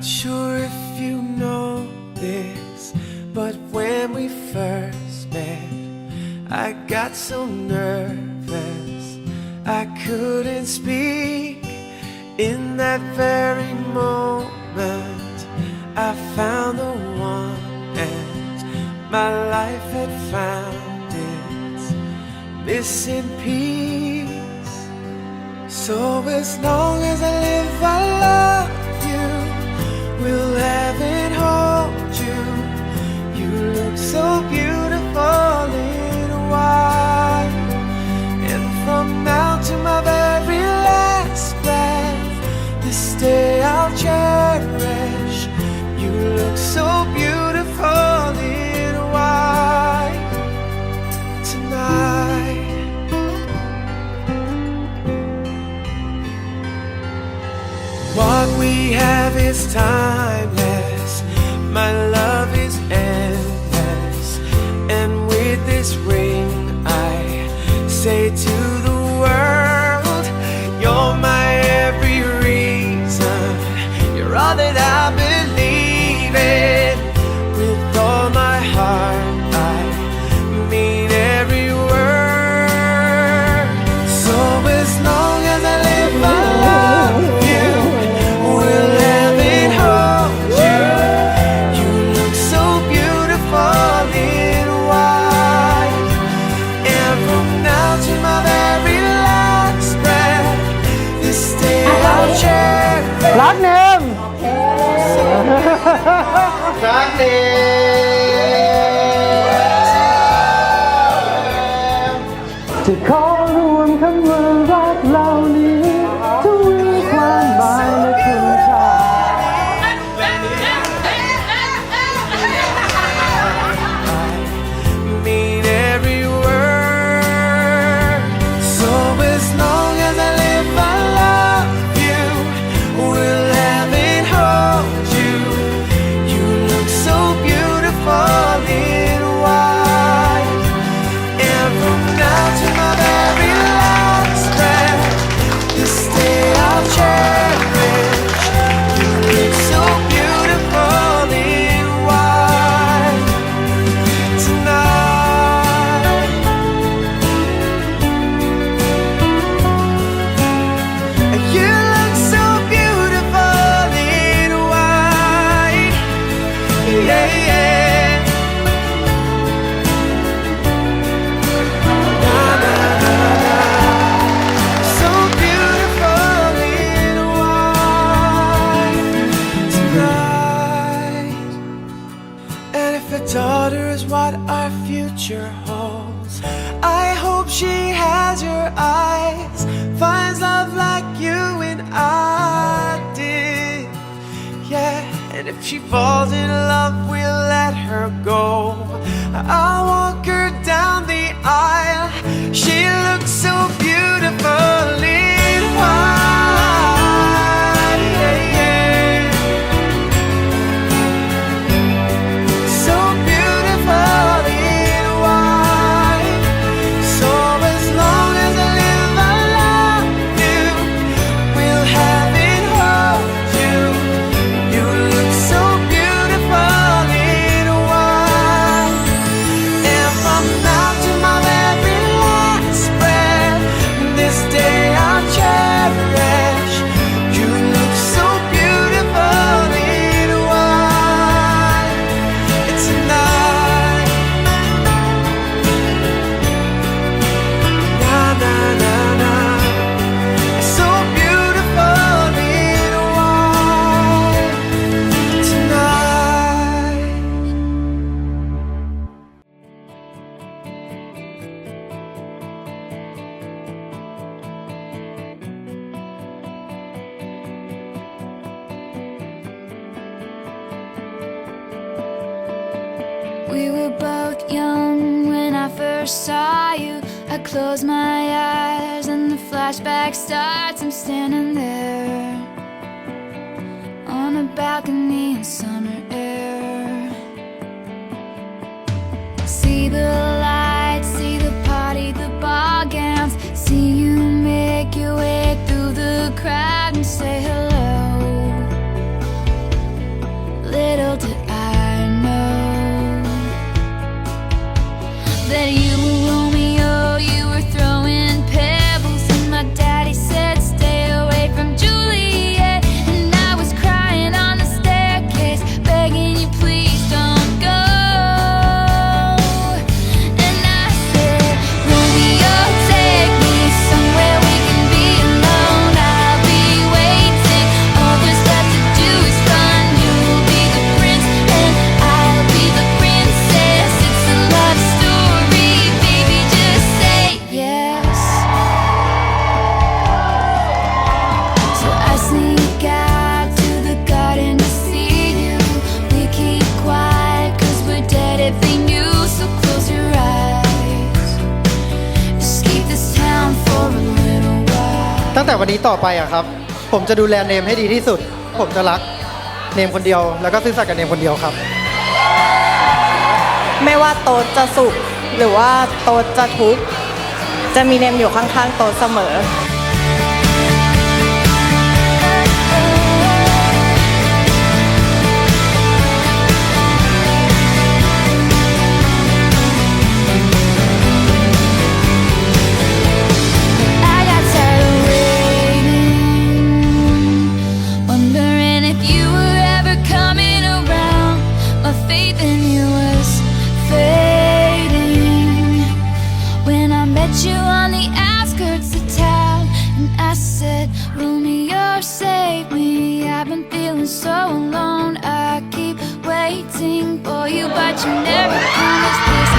Not sure if you know this, but when we first met, I got so nervous I couldn't speak. In that very moment I found the one, and my life had found its missing piece. So as long as I live I love you, will have and hold you. You look so beautiful in white, and from now to my very last breath, this day I'll cherish. You look so beautiful in white tonight. What we have is timeless, my love is endless, and with this ring I say to the world, you're my every reason, you're all that I believe in. With all my heart I mean every word. So as long as I live I love you, will have and hold you. You look so beautiful in white, and from now to my very last breath, this day I'll cherish. รักเนม รักเนม จะขอรวมคำว่ารักเหล่านี้ทวีความหมายในคุณค่า mean every word. So as long as I live I love you, will have and hold you. You look so beautiful in white, and from now to my very last breath, this day I'll cherish. You look so beautiful in white tonight. You look so beautiful in white, yeah, yeah. Na, na, na, na. So beautiful in white tonight. And if a daughter is what our future holds, I hope she has your eyes, finds love like you and I did. Yeah, and if she falls in love, we'll let her go. I'll walk her down the aisle. She looks so beautiful in white, yeah, yeah. So beautiful in white. So as long as I live I love you, will have and hold you. You look so beautiful in white, and from now to my very last breath, this day I'll cherish. You look so beautiful in white tonight. Na, na, na, na. So beautiful in white tonight. We were both young when I first saw you. I close my eyes and the flashback starts. I'm standing there on a balcony in summer air. See the lights, see the party, the ball gowns. See you make your way through the crowd and say hello. ตั้งแต่วันนี้ต่อไปอะครับ ผมจะดูแลเนมให้ดีที่สุด ผมจะรักเนมคนเดียว แล้วก็ซื่อสัตย์กับเนมคนเดียวครับ ไม่ว่าโต๊ดจะสุขหรือว่าโต๊ดจะทุกข์จะมีเนมอยู่ข้างๆโต๊ดเสมอ I got tired of waiting, wondering if you were ever coming around. My faith in you was fading when I met you on the outskirts of town, and I said, Romeo, save me. I've been feeling so alone. I keep waiting for you, but you never promised this